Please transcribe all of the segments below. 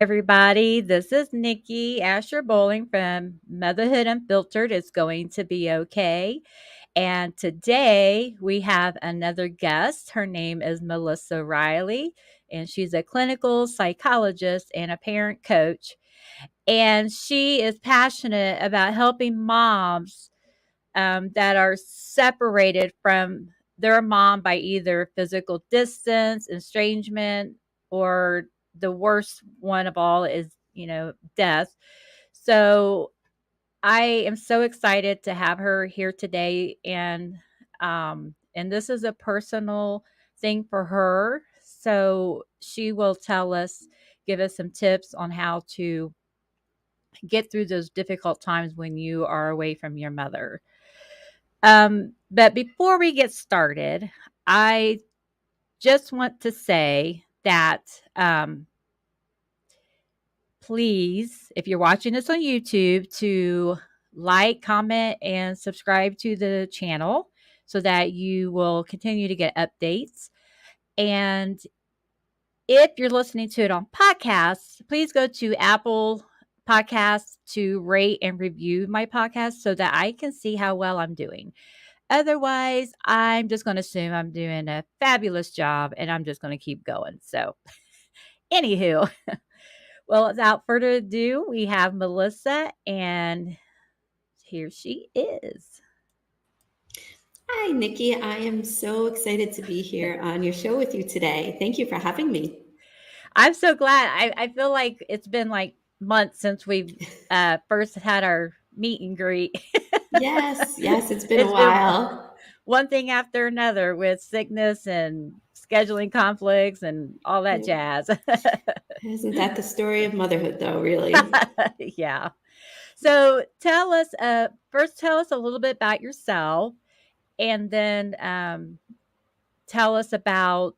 everybody. This is Nikki Asher Bowling from Motherhood Unfiltered. It's going to be okay. And today we have another guest. Her name is Melissa Reilly, and she's a clinical psychologist and a parent coach. And she is passionate about helping moms that are separated from their mom by either physical distance, estrangement, or the worst one of all is, death. So I am so excited to have her here today, and this is a personal thing for her. So she will give us some tips on how to get through those difficult times when you are away from your mother. But before we get started, I just want to say that please, if you're watching this on YouTube, to like, comment, and subscribe to the channel so that you will continue to get updates. And if you're listening to it on podcasts, please go to Apple Podcasts to rate and review my podcast so that I can see how well I'm doing. Otherwise, I'm just going to assume I'm doing a fabulous job and I'm just going to keep going. So, anywho, well, without further ado, we have Melissa, and here she is. Hi, Nikki. I am so excited to be here on your show with you today. Thank you for having me. I'm so glad. I feel like it's been like months since we've first had our meet and greet. Yes, it's been a It's been while. one thing after another with sickness and scheduling conflicts and all that jazz. Isn't that the story of motherhood, though, really? Yeah. So first tell us a little bit about yourself, and then tell us about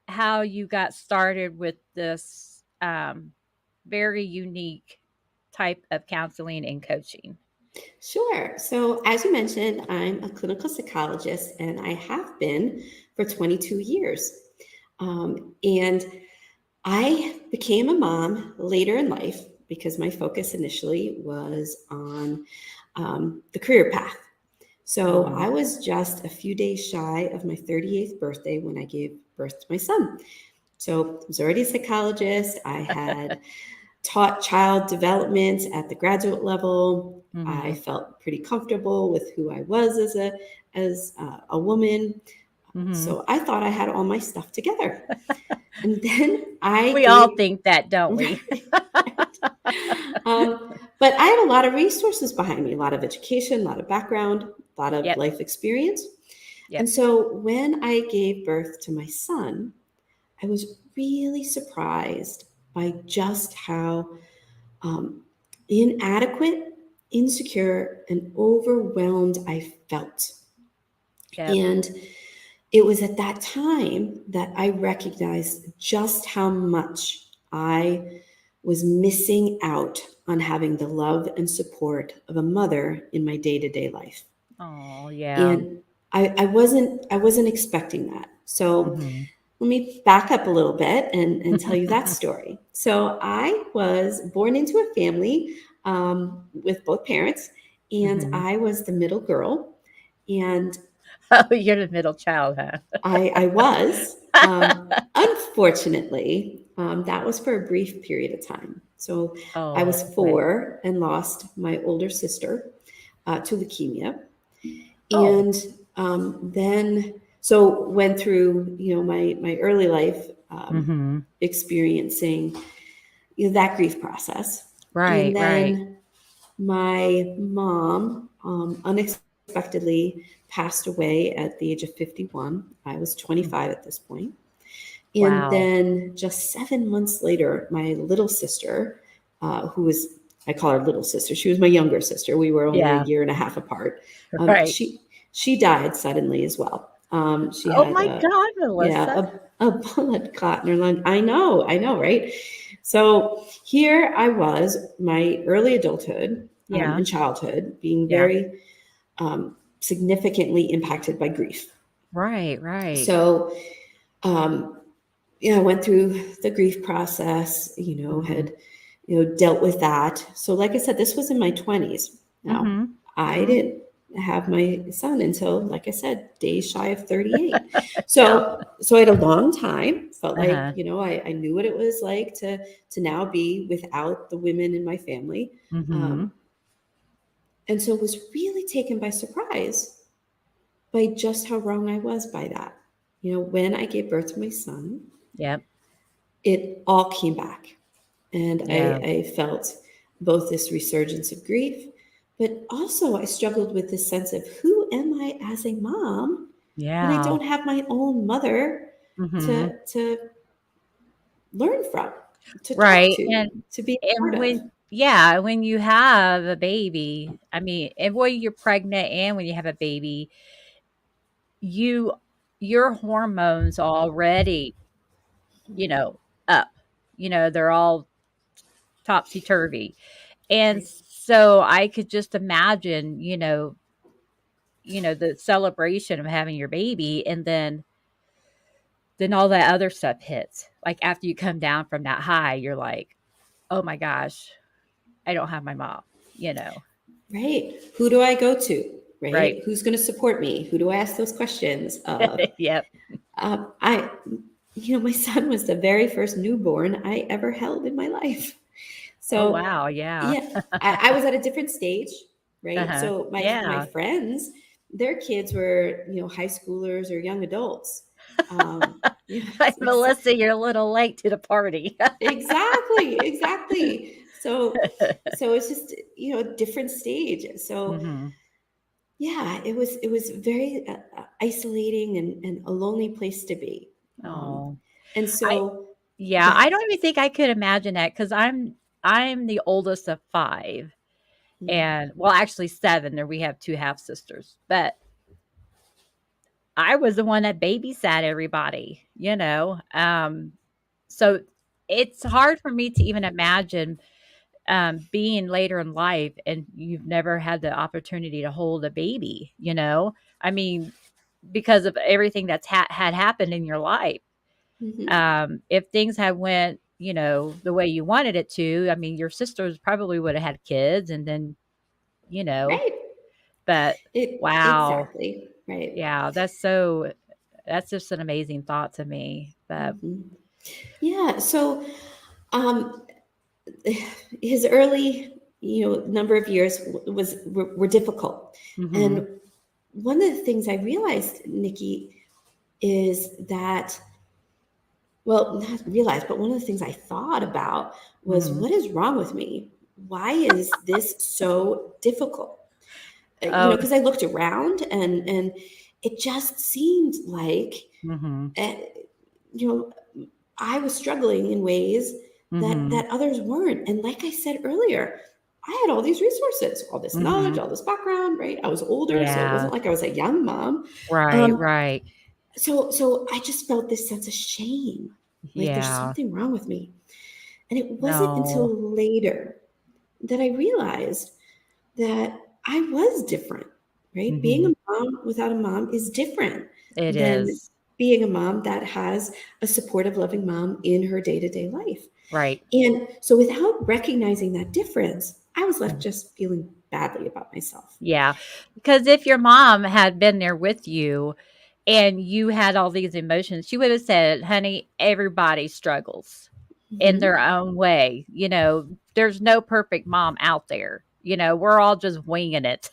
how you got started with this very unique type of counseling and coaching. Sure. So, as you mentioned, I'm a clinical psychologist and I have been for 22 years. And I became a mom later in life because my focus initially was on the career path. So I was just a few days shy of my 38th birthday when I gave birth to my son. So I was already a psychologist. I had taught child development at the graduate level. I Mm-hmm. felt pretty comfortable with who I was as a woman. Mm-hmm. So I thought I had all my stuff together. And then I We all gave, think that, don't we? right, right. But I had a lot of resources behind me, a lot of education, a lot of background, a lot of Yep. life experience. And Yep. so when I gave birth to my son, I was really surprised by just how um, inadequate, insecure, and overwhelmed I felt. Yep. And it was at that time that I recognized just how much I was missing out on having the love and support of a mother in my day-to-day life. Oh, yeah. And I wasn't expecting that. So Mm-hmm. let me back up a little bit and tell you that story. So I was born into a family with both parents, and Mm-hmm. I was the middle girl. And Oh, you're the middle child, huh? I was. Unfortunately, that was for a brief period of time. So I was Oh, okay. 4 and lost my older sister to leukemia. Oh. And then, so went through, my early life Mm-hmm. experiencing, that grief process. And Right, right. then my mom unexpectedly passed away at the age of 51. I was 25 at this point. And Wow. then just 7 months later, my little sister, who was, I call her little sister, she was my younger sister. We were only a Yeah. year and a half apart. Right. She died suddenly as well. She Oh had my God, Melissa. a blood clot in her lung. I know, right? So here I was, my early adulthood Yeah. and childhood being Yeah. very significantly impacted by grief. Right, right. So um, I went through the grief process, Mhm. had, dealt with that. So, like I said, this was in my 20s. Now, Mhm. I Mhm. didn't have my son until, like I said, days shy of 38. Yeah. So I had a long time, felt like, Uh-huh. I knew what it was like to now be without the women in my family. Mhm. Um, and so was really taken by surprise by just how wrong I was by that. When I gave birth to my son, Yep. it all came back. And Yeah. I felt both this resurgence of grief, but also I struggled with this sense of who am I as a mom when I Yeah. don't have my own mother Mhm. to learn from, to talk Right, to be a and part of. when you have a baby, I mean, and when you're pregnant and when you have a baby, you your hormones already, you know, up. They're all topsy-turvy, and Right. so I could just imagine, the celebration of having your baby, and then all that other stuff hits. Like, after you come down from that high, you're like, "Oh my gosh, I don't have my mom," you know? Right. Who do I go to? Right. Right. Who's going to support me? Who do I ask those questions of? Yep. I, my son was the very first newborn I ever held in my life. Oh, So, wow, yeah. yeah, I was at a different stage, right? Uh-huh. So my Yeah. friends, their kids were, high schoolers or young adults. Um, yeah, Like, exa- Melissa, you're a little late to the party. exactly, exactly. So it's just, a different stage. So Mhm. yeah, it was very isolating and a lonely place to be. Oh, And I so, go yeah, I ahead. don't even think I could imagine that because I'm the oldest of 5, Mm, and well, actually 7, there we have 2 half sisters, but I was the one that babysat everybody, so it's hard for me to even imagine, being later in life and you've never had the opportunity to hold a baby, I mean, because of everything that's had happened in your life. mhm. If things had went, the way you wanted it to, I mean, your sisters probably would have had kids and then, you know, Right. but It wow. exactly right. Yeah, that's just an amazing thought to me. But Mhm. Yeah. So, um, his early, number of years were difficult, mhm. and one of the things I realized, Nikki, is that, well, not realized, but one of the things I thought about was Mhm. what is wrong with me? Why is this so difficult? Oh, Because I looked around and it just seemed like, mhm. uh, you know, I was struggling in ways Mhm. that others weren't. And like I said earlier, I had all these resources, all this knowledge, Mhm. all this background, right? I was older, so it Yeah. wasn't like I was a young mom. Right, Um, right. so I just felt this sense of shame, like there's Yeah. something wrong with me. And it wasn't No, until later that I realized that I was different, right? Being mhm. a mom without a mom is different It than is. being a mom that has a supportive, loving mom in her day to day life. Right. And so, without recognizing that difference, I was left Mhm. just feeling badly about myself. Yeah, because if your mom had been there with you and you had all these emotions, she would have said, "Honey, everybody struggles in Hmm. their own way, there's no perfect mom out there, we're all just winging it."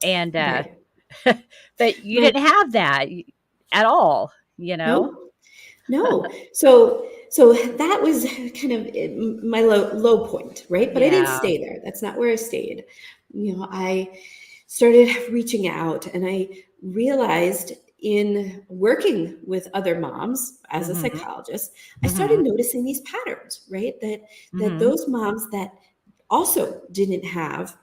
And, Right. but you Right. didn't have that at all, you know? No, no. So that was kind of my low point, right? But I didn't Yeah. stay there. That's not where I stayed. I started reaching out and I realized in working with other moms as a Mhm. psychologist, I started Mhm. noticing these patterns, right? That Mhm. those moms that also didn't have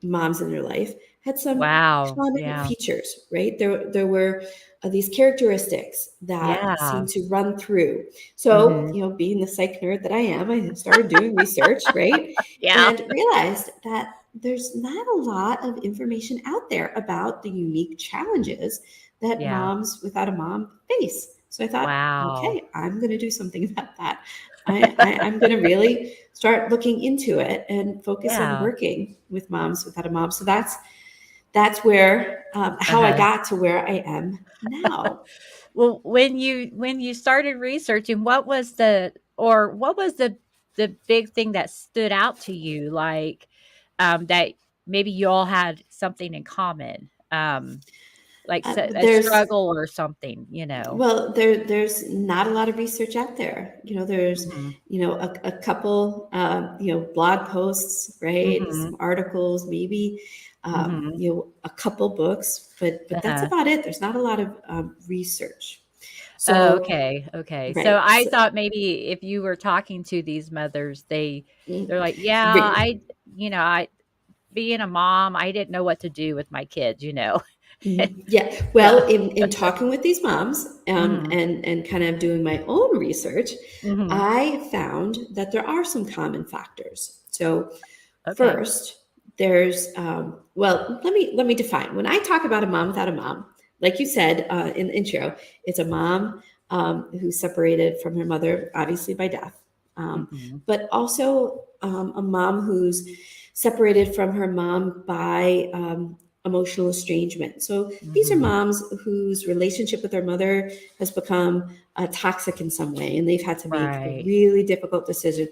moms in their life had some Wow. common Yeah. features, right? There were these characteristics that Yeah. seemed to run through. So, Mhm. being the psych nerd that I am, I started doing research, right? Yeah. And realized that there's not a lot of information out there about the unique challenges that Yeah. moms without a mom face. So I thought, Wow. okay, I'm going to do something about that. I'm going to really start looking into it and focus on Yeah. working with moms without a mom. So that's where how I Uh-huh. got to where I am now. Well, when you started researching, what was the big thing that stood out to you, like, that maybe you all had something in common, like a There's struggle or something, you know? Well, there's not a lot of research out there. There's, Mhm. a couple, blog posts, right? Mhm. Some articles, maybe, Mhm. a couple books, but that's Uh-huh. about it. There's not a lot of research. Oh, So, okay, okay. So right. I So, thought maybe if you were talking to these mothers, they're like, "Yeah, re- I being a mom, I didn't know what to do with my kids," you know? Yeah. So Well, in talking with these moms, Mhm. and kind of doing my own research, Mhm. I found that there are some common factors. So, Okay. first, there's well, let me define. When I talk about a mom without a mom, like you said in the intro, it's a mom who's separated from her mother, obviously by death, Mhm. but also a mom who's separated from her mom by emotional estrangement. So these are Mhm. moms whose relationship with their mother has become toxic in some way, and they've had to make the Right. really difficult decision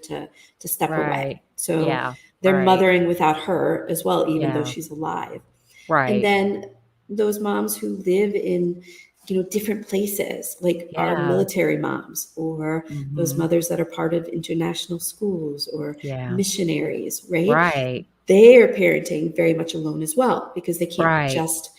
to step away. Right. So Yeah. they're Right. mothering without her as well, even though Yeah. she's alive. And Right. then those moms who live in different places, like our Yeah. military moms, or those Mhm. mothers that are part of international schools or Yeah. missionaries, right? Right. They are parenting very much alone as well, because they can't Right. just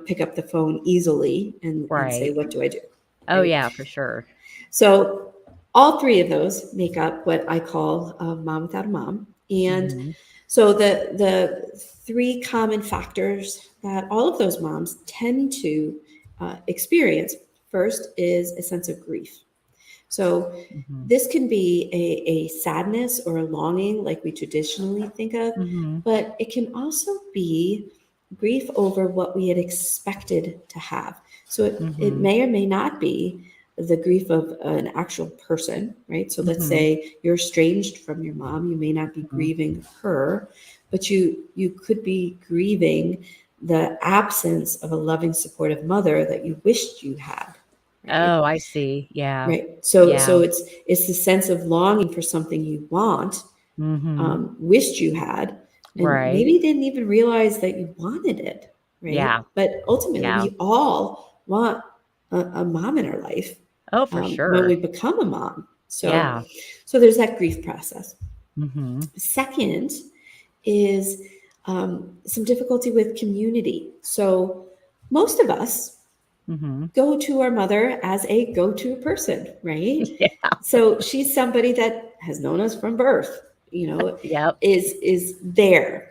pick up the phone easily and say, Right. what do I do, Oh, right? yeah, for sure. So all three of those make up what I call a mom without a mom. And Mhm. so the three common factors that all of those moms tend to experience, first is a sense of grief. So Mhm. this can be a sadness or a longing like we traditionally think of, Mhm. but it can also be grief over what we had expected to have. So it Mhm. may or may not be the grief of an actual person, right? So let's Mhm. say you're estranged from your mom, you may not be Mhm. grieving her, but you could be grieving the absence of a loving, supportive mother that you wished you had, right? Oh, I see. Yeah. Right. So Yeah. it's the sense of longing for something you want, Mhm. wished you had, and Right. maybe didn't even realize that you wanted it. Right. Yeah. But ultimately, Yeah. we all want a mom in our life Oh, for when we sure. become a mom. So Yeah. so there's that grief process. Mhm. Second is some difficulty with community. So most of us Mhm. go to our mother as a go-to person, right? Yeah. So she's somebody that has known us from birth, Yep. is there.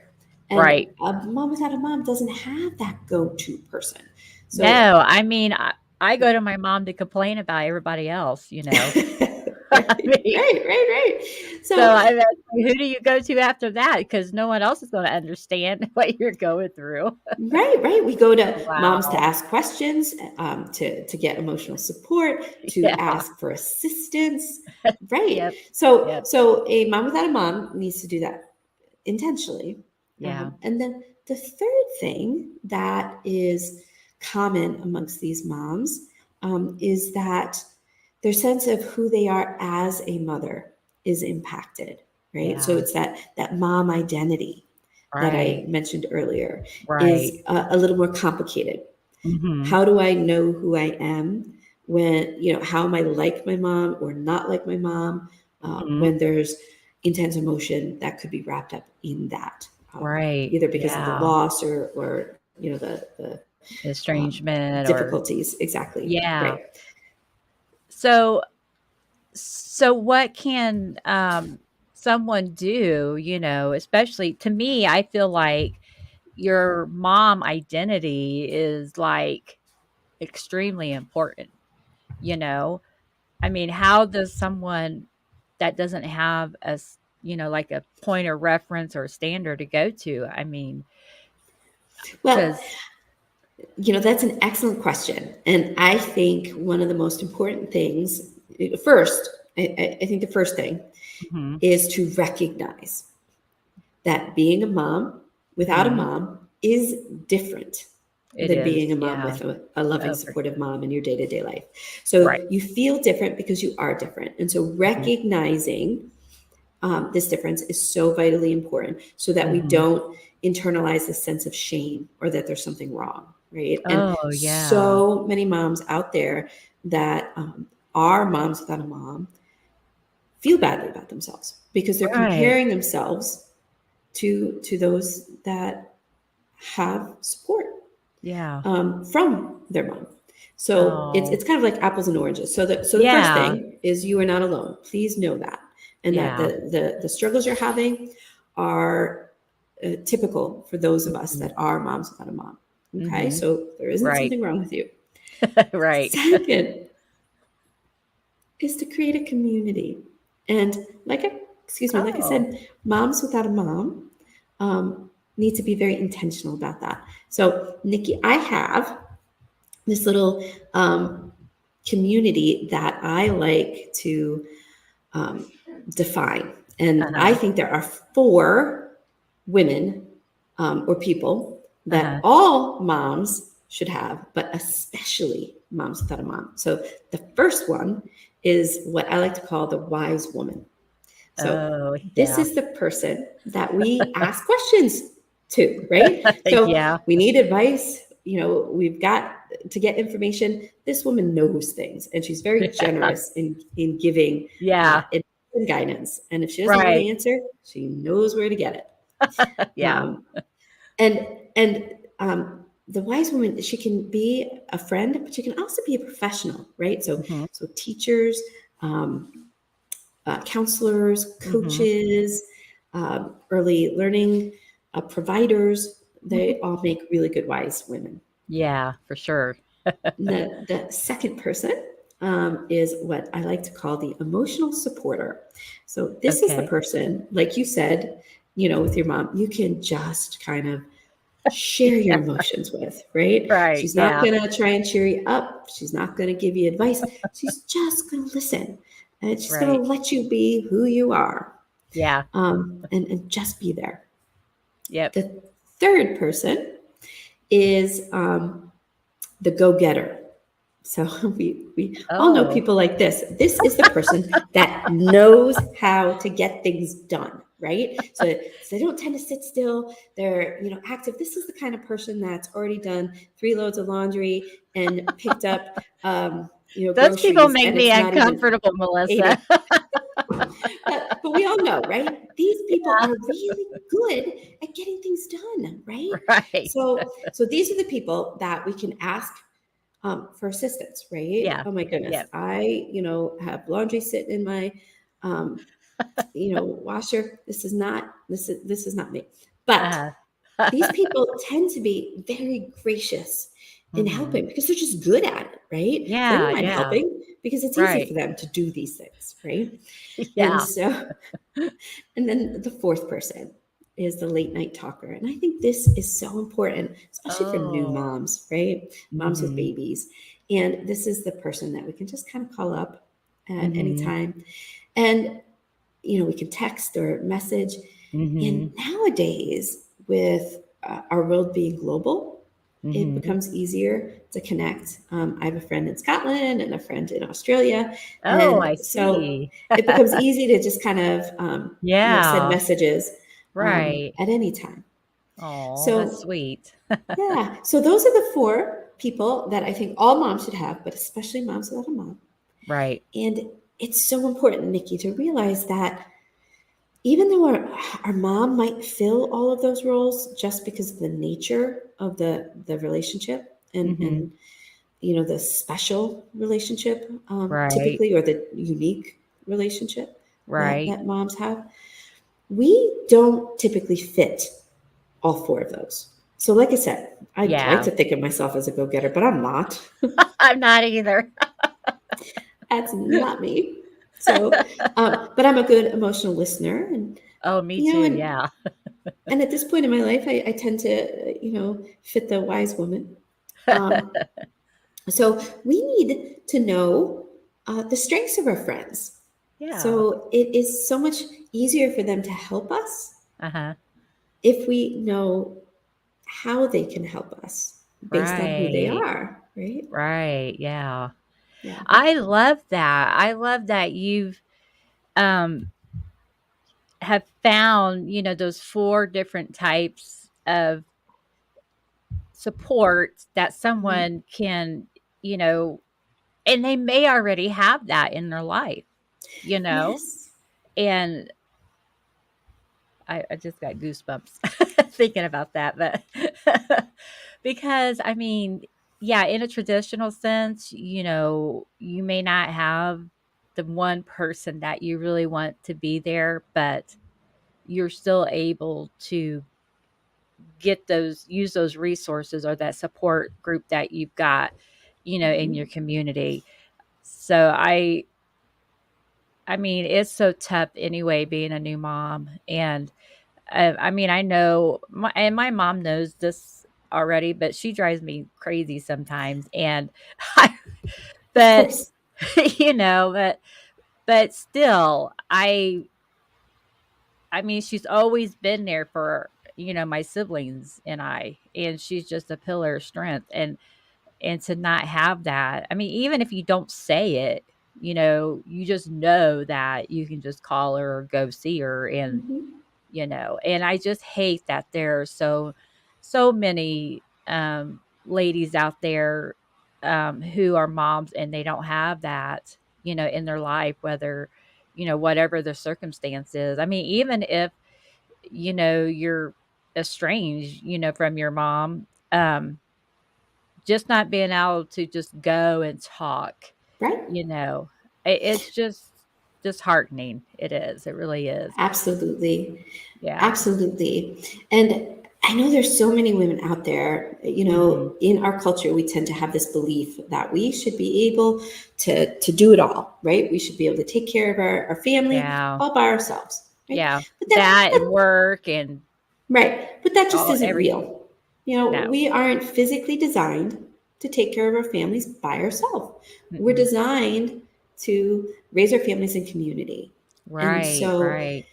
And Right. a mom without a mom doesn't have that go-to person. So No, I mean, I go to my mom to complain about everybody else, you know? right, I mean, right. so So I mean, who do you go to after that? Because no one else is gonna understand what you're going through. right. We go to moms to Wow. ask questions, to get emotional support, to Yeah. ask for assistance. Right. Yep. So Yep. so a mom without a mom needs to do that intentionally. Yeah. And then the third thing that is common amongst these moms is that their sense of who they are as a mother is impacted, right? So Yeah. it's that mom identity that I Right. mentioned earlier Right. is a little more complicated. Mhm. How do I know who I am when, how am I like my mom or not like my mom, Mhm. when there's intense emotion that could be wrapped up in that, Right. either because of the Yeah. loss or the Estrangement or difficulties. Exactly. yeah. Right. So so what can, someone do, especially to me, I feel like your mom identity is, like, extremely important, you know? I mean, how does someone that doesn't have like a point of reference or standard to go to? I mean, Well, because That's an excellent question. And I think one of the most important things, first, I think the first thing Mhm. is to recognize that being a mom without a Mhm. mom is different It than is, being a mom yeah. with a loving, Oh, for supportive sure. mom in your day-to-day life. Right. So you feel different because you are different. And so Mhm. recognizing this difference is so vitally important so that we Mhm. don't internalize this sense of shame or that there's something wrong, right? And Oh, yeah. so many moms out there that are moms without a mom feel badly about themselves because they're Right. comparing themselves to those that have support Yeah. from their mom. So Oh, it's kind of like apples and oranges. So the first yeah. thing is you are not alone. Please know that, and that Yeah. the struggles you're having are typical for those of us Mhm. that are moms without a mom. Okay, Mhm. so there isn't Right. something wrong with you. Right. Second is to create a community, and like I Oh. said, moms without a mom need to be very intentional about that. So, Nikki, I have this little community that I like to um, define. And I Uh-huh. think there are four women or people that Uh-huh. all moms should have, but especially moms without a mom. So the first one is what I like to call the wise woman. So Oh, this yeah. is the person that we ask questions to, right? So Yeah. we need advice. We've got to get information. This woman knows things, and she's very Yeah. generous in giving Yeah. advice and guidance. And if she doesn't know Right. the answer, she knows where to get it. Yeah. Um, and the wise woman, she can be a friend, but she can also be a professional, right? So Mhm. so teachers, um, counselors, Mhm. coaches, early learning providers. Mhm. They all make really good wise women. Yeah, for sure. The second person is what I like to call the emotional supporter. So this is the Okay. person, like you said, with your mom, you can just kind of share your Yeah. emotions with, right? Right. She's not Yeah. going to try and cheer you up. She's not going to give you advice. She's just going to listen, and she's going Right. to let you be who you are, Yeah. and just be there. Yep. The third person is the go-getter. So we all know Oh. people like this. This is the person that knows how to get things done, right? So they don't tend to sit still. They're active. This is the kind of person that's already done 3 loads of laundry and picked up Those people groceries, make and me it's not even uncomfortable, 8 Melissa. but we all know, right? These people are really good at getting things done, right? Right. So these are the people that we can ask for assistance, right? Yeah. Oh my goodness, Yep. I have laundry sitting in my um, washer. This is not me. But Uh-huh. these people tend to be very gracious in Mhm. helping because they're just good at it, right? So they don't Yeah, mind yeah. helping because it's easy Right. for them to do these things, right? And Yeah. so and then the fourth person is the late night talker. And I think this is so important, especially for new Oh. moms, right? Moms with Mhm. babies. And this is the person that we can just kind of call up at any Mhm. time. And, we can text or message. And Mhm. nowadays, with our world being global, it Mhm. becomes easier to connect. I have a friend in Scotland and a friend in Australia. Oh, And I so see. it becomes easy to just kind of, send Yeah. messages Right. at any time. Oh, that's So, sweet. yeah. So those are the four people that I think all moms should have, but especially moms without a mom. Right. And it's so important, Nikki, to realize that even though our mom might fill all of those roles just because of the nature of the relationship Mhm. and the special relationship Right. typically, or the unique relationship that Right. moms have, we don't typically fit all four of those. So like I said, I'd like Yeah. to think of myself as a go-getter, but I'm not. I'm not either. That's not me. So but I'm a good emotional listener, and Oh, me you know too, and yeah. and at this point in my life, I tend to fit the wise woman. Um, so we need to know the strengths of our friends. Yeah. So it is so much easier for them to help us Uh-huh. if we know how they can help us based on who they Right. are, right? Right. Yeah. Yeah. I love that. I love that you've um have found, those 4 different types of support that Mhm. someone can, you know and they may already have that in their life, you know? Yes. And I just got goosebumps thinking about that, but because, I mean, yeah, in a traditional sense, you may not have the one person that you really want to be there, but you're still able to use those resources or that support group that you've got, in your Mhm. community. So I mean, it's so tough anyway being a new mom, and I mean, I know my mom knows this already, but she drives me crazy sometimes, and I, Of but course. but still, I mean, she's always been there for my siblings and and she's just a pillar of strength, and to not have that, I mean, even if you don't say it, you just know that you can just call her or go see her, Mhm. and I just hate that there are so many ladies out there who are moms and they don't have that, in their life, whether, whatever the circumstances. I mean, even if, you're estranged, from your mom, just not being able to just go and talk, Right? you know, it's just disheartening. It is. It really is. Absolutely. Yeah. Absolutely. And I know there's so many women out there, Mhm. in our culture, we tend to have this belief that we should be able to do it all, right? We should be able to take care of our family Yeah. all by ourselves, right? Yeah. But That and work and right. But that just all isn't every real. no. We aren't physically designed to take care of our families by ourselves. We're Mm-mm. designed to raise our families in community. And Right, so right.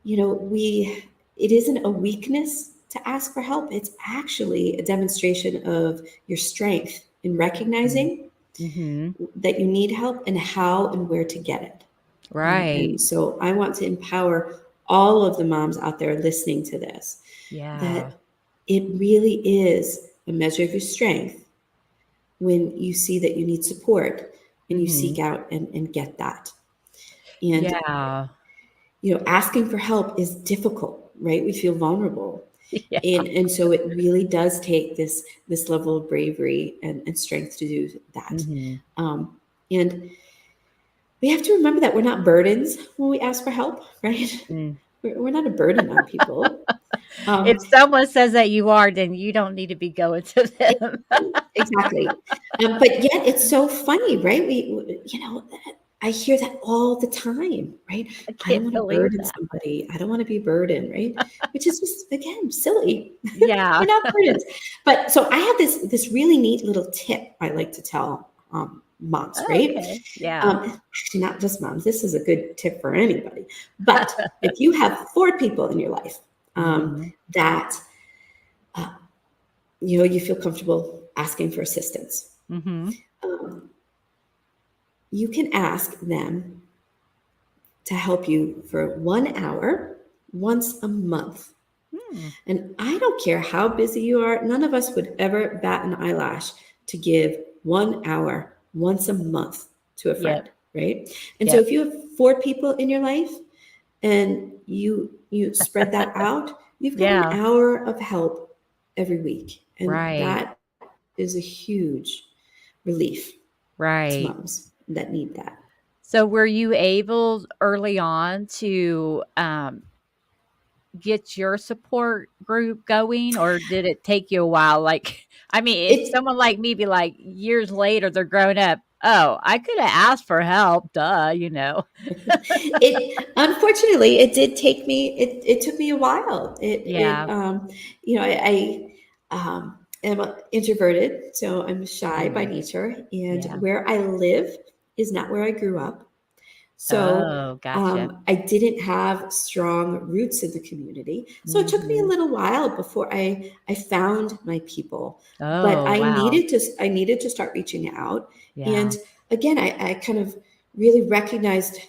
we it isn't a weakness to ask for help. It's actually a demonstration of your strength in Mm. recognizing Mhm. that you need help and how and where to get it. Right. And so I want to empower all of the moms out there listening to this Yeah. that it really is a measure of your strength when you see that you need support and you seek Mhm. out and get that. And Yeah. asking for help is difficult, right? We feel vulnerable. Yeah. And so it really does take this level of bravery and strength to do that. Mhm. And we have to remember that we're not burdens when we ask for help, right? Mm. We're not a burden on people. If Um, someone says that you are, then you don't need to be going to them. exactly. But yet it's so funny, right? I hear that all the time, right? I I don't can't want to believe burden that. somebody. I don't want to be burdened, right? Which is just again silly. Yeah. We're not burdens. But so I have this really neat little tip I like to tell moms, Oh, right? okay. Yeah. Actually, not just moms. This is a good tip for anybody. But if you have 4 people in your life Mhm. that you feel comfortable asking for assistance, Mhm. um, you can ask them to help you for 1 hour once a month. Hmm. And I don't care how busy you are, none of us would ever bat an eyelash to give 1 hour once a month to a Yep. friend, right? And so Yep. if you have 4 people in your life and you spread that out, you've got an Yeah. hour of help every week. And Right. that is a huge relief to Right. moms that need that. So were you able early on to, get your support group going, or did it take you a while? Like, I mean, if It someone like me be like, years later, they're grown up, "Oh, I coulda asked for help, duh," you know? it unfortunately it did take me it took me a while. It Yeah. you know I am introverted, so I'm shy by Mhm. nature, and Yeah. where I live is not where I grew up. So Oh, gotcha. I didn't have strong roots in the community. So it took me a Mhm. little while before I found my people. But Oh, wow. I needed to start reaching out. And Yeah. again, I kind of really recognized,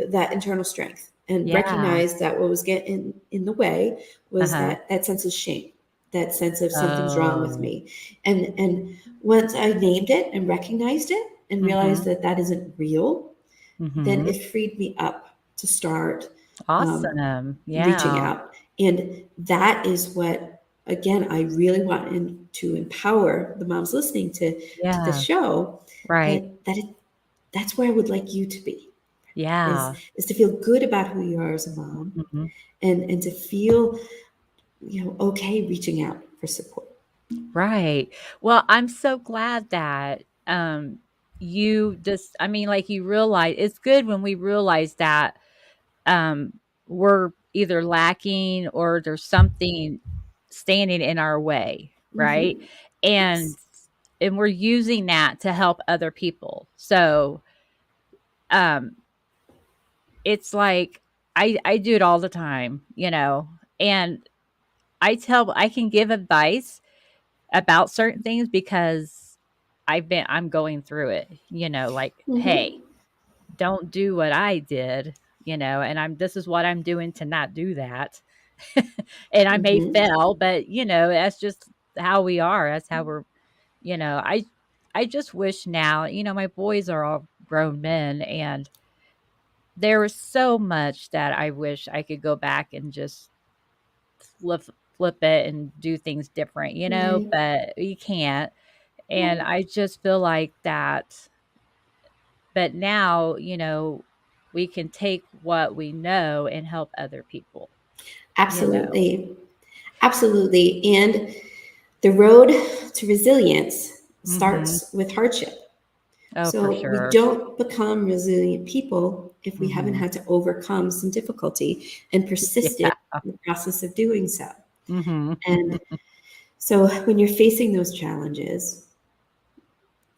that internal strength, and Yeah. recognized that what was getting in the way was Uh-huh. that sense of shame, that sense of something's wrong with Oh. me. And once I named it and recognized it and realized Mhm. that that isn't real, then Mhm. it freed me up to start Awesome. reaching Yeah. out. And that is what, again, I really want to empower the moms listening to the Yeah. show, Right. that's where I would like you to be, Yeah. is to feel good about who you are as a mom, Mhm. and to feel, okay reaching out for support. Right. Well, I'm so glad that, you just I mean, like, you realize it's good when we realize that, um, we're either lacking or there's something standing in our way, right? Mm-hmm. And Yes. and we're using that to help other people. So, um, it's like I do it all the time, and I can give advice about certain things because I'm going through it, like, "Hey, Mm-hmm. don't do what I did," and this is what I'm doing to not do that. And I may Mm-hmm. fail, but, that's just how we are. That's how we're you know, I just wish now my boys are all grown men, and there was so much that I wish I could go back and just flip flip it and do things different, Right. but you can't. And Right. I just feel like that but now, we can take what we know and help other people, you know? Absolutely. Absolutely. And the road to resilience Mhm. starts with hardship. Oh, for So we sure. don't become resilient people if we haven't Mhm. had to overcome some difficulty and persisted Yeah. in the process of doing so. Mhm. And so when you're facing those challenges,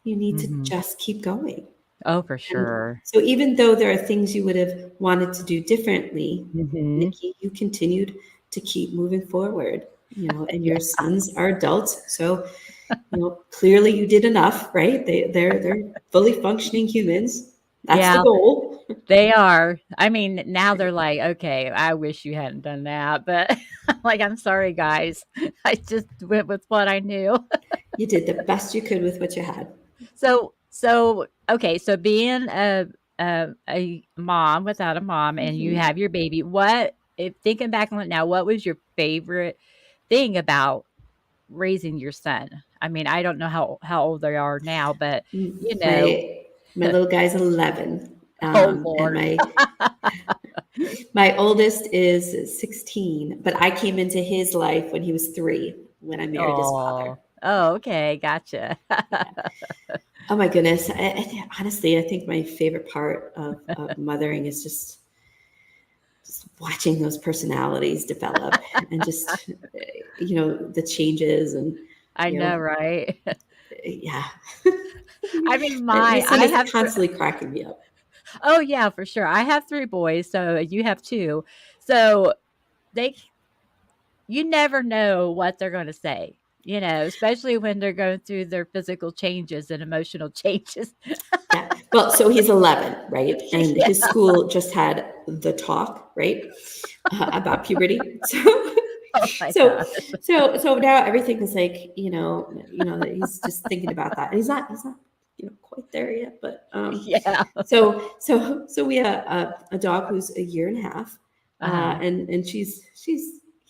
you need to Mhm. just keep going. Oh, for And sure. so even though there are things you would have wanted to do differently, Mhm. Nikki, you continued to keep moving forward, and your sons are adults. So, clearly you did enough, right? They're fully functioning humans. That's the Yeah, goal. they are. I mean, now they're like, "Okay, I wish you hadn't done that," but like, "I'm sorry, guys. I just went with what I knew." You did the best you could with what you had. Okay, so being a mom without a mom and you Mhm. have your baby, what if thinking back on it now, what was your favorite thing about raising your son? I mean, I don't know how old they are now, but, you know My little guy's 11, Oh, and Lord. my oldest is 16. But I came into his life when he was 3, when I married his father. Oh. Oh, okay, gotcha. Yeah. Oh my goodness. Honestly, I think my favorite part of mothering is just watching those personalities develop, and just, the changes, and, I you know, know, right? yeah. I mean, My my son I is have constantly cracking me up. Oh, yeah, for sure. I have 3 boys, so you have 2. So, they you never know what they're gonna say, especially when they're going through their physical changes and emotional changes. Yeah. Well, so he's 11, right? And Yeah. his school just had the talk, right, about puberty. So, Oh my so, gosh. so now everything is like, that he's just thinking about that, and he's not, quite there yet. But Yeah. so we have a dog who's a year and a half, Uh-huh. and she's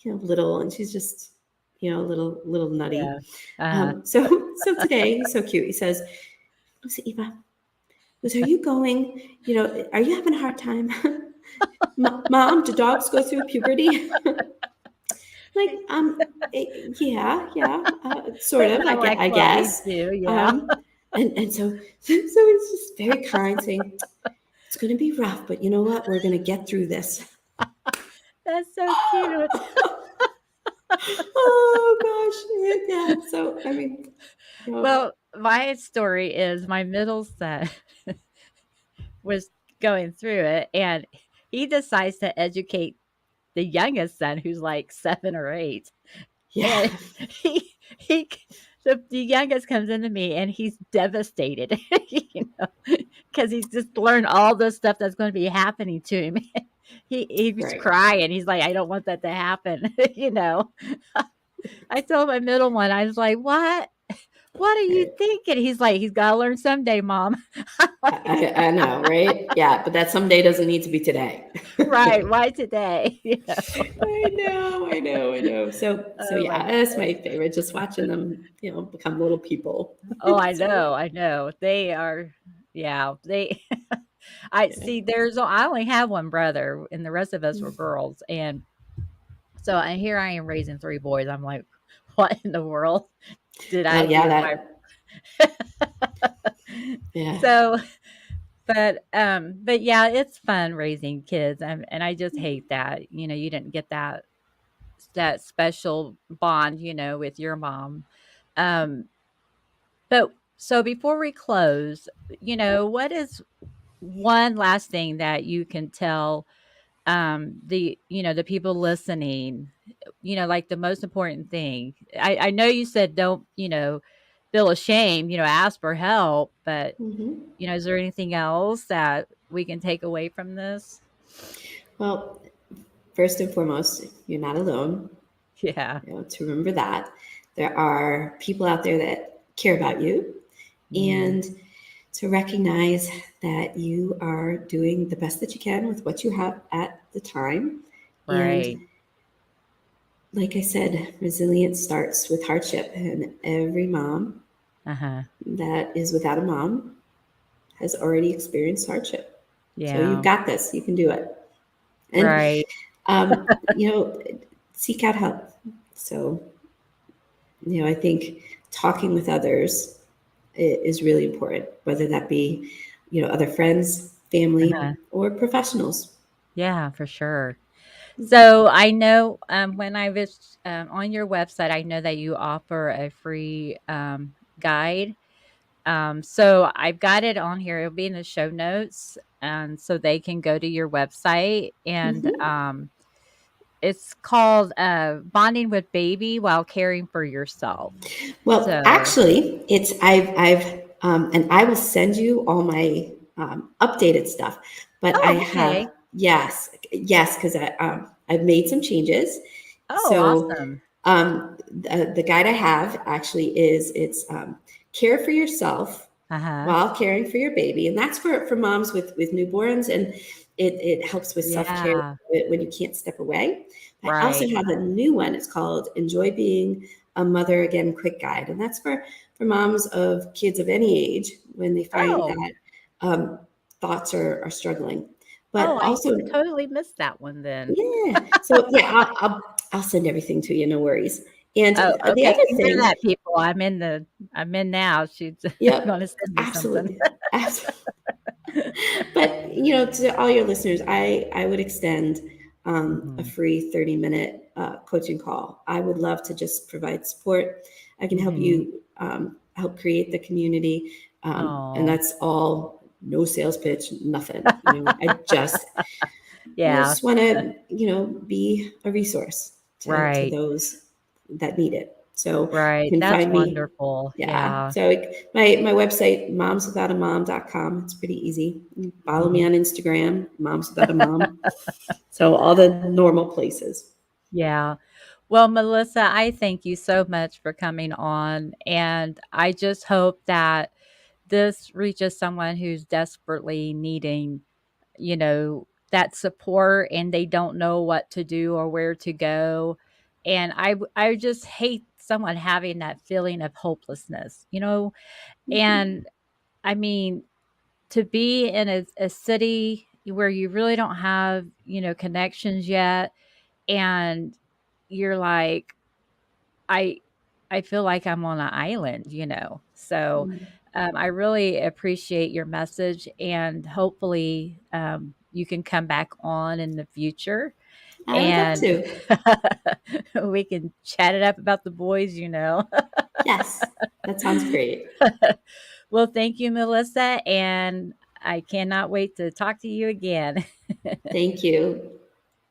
little, and she's just little nutty. Yeah. Uh-huh. So today he's so cute. He says, "Listen, Eva, are you going, are you having a hard time? Mom, do dogs go through puberty?" Like, yeah, yeah, sort of, Kinda like I what we guess. do, yeah. And so it's just very kind, saying, "It's going to be rough, but you know what? We're going to get through this." That's so cute. Oh gosh, yeah. So I mean, you know, Well, my story is my middle son was going through it, and he decides to educate the youngest son who's like 7 or 8. yeah, And he the youngest comes into me and he's devastated, you know, because he's just learned all this stuff that's going to be happening to him. He was right. crying. He's like, I don't want that to happen, you know. I told my middle one, I was like, what are you Right. thinking? He's like, he's got to learn someday, mom. I'm like, I know, right? Yeah, but that someday doesn't need to be today. right, why today? You know. I know. So Oh my yeah, that's goodness. my favorite. Just watching them, become little people. Oh, I So know, I know. They are, yeah, they I yeah. see I only have one brother and the rest of us were girls. And so and here I am raising 3 boys. I'm like, what in the world did I Well, yeah, do with my that yeah. so but yeah, it's fun raising kids. And I just hate that, you didn't get that special bond, with your mom. Um but so before we close, what is one last thing that you can tell the people listening, like the most important thing? I know you said don't, feel ashamed, ask for help, but Hmm. is there anything else that we can take away from this? Well, first and foremost, you're not alone. Yeah. To remember that there are people out there that care about you, Mm, and to recognize that you are doing the best that you can with what you have at the time. And right. like I said, resilience starts with hardship, and every mom Uh-huh. that is without a mom has already experienced hardship. So you've Yeah. got this, you can do it. And, Right. um, you know, seek out help. So, I think talking with others is really important, whether that be, other friends, family, Uh-huh. or professionals. Yeah, for sure. So I know, when I was on your website, I know that you offer a free guide. So I've got it on here. It'll be in the show notes, and so they can go to your website. And Hmm. it's called "Bonding with Baby While Caring for Yourself." Well, So, actually, and I will send you all my updated stuff. But I oh, have, okay. yes, because I've made some changes. Oh, So awesome. the guide I have actually it's care for yourself Uh huh. while caring for your baby, and that's for moms with newborns, and it helps with self care Yeah. when you can't step away. I also Right. have a new one. It's called Enjoy Being a Mother Again Quick Guide, and that's for moms of kids of any age when they find Oh. that um, thoughts are struggling. But Oh, I also, totally missed that one then. yeah. So yeah, I'll send everything to you. No worries. And Oh, the okay. other You hear thing, that, people? I'm in now. She's gonna yep, send me something. absolutely, absolutely. But to all your listeners, I would extend a Mhm. free 30-minute coaching call. I would love to just provide support. I can help Mhm. you help create the community, and Oh. that's all. No sales pitch, nothing. I Yeah. just want to be a resource to Right. those that need it. So you Right. can That's find me. wonderful. Yeah. Yeah. So my website, momswithoutamom.com. It's pretty easy. You can follow me Mhm. on Instagram, Moms Without a Mom. So all the normal places. Yeah. Well, Melissa, I thank you so much for coming on, and I just hope that this reaches someone who's desperately needing, that support, and they don't know what to do or where to go. And I just hate someone having that feeling of hopelessness, Mhm. and I mean, to be in a city where you really don't have, connections yet, and you're like, I I feel like I'm on an island, So, I really appreciate your message, and hopefully, you can come back on in the future I would love and to. we can chat it up about the boys, you know. Yes, that sounds great. Well, thank you, Melissa, and I cannot wait to talk to you again. Thank you.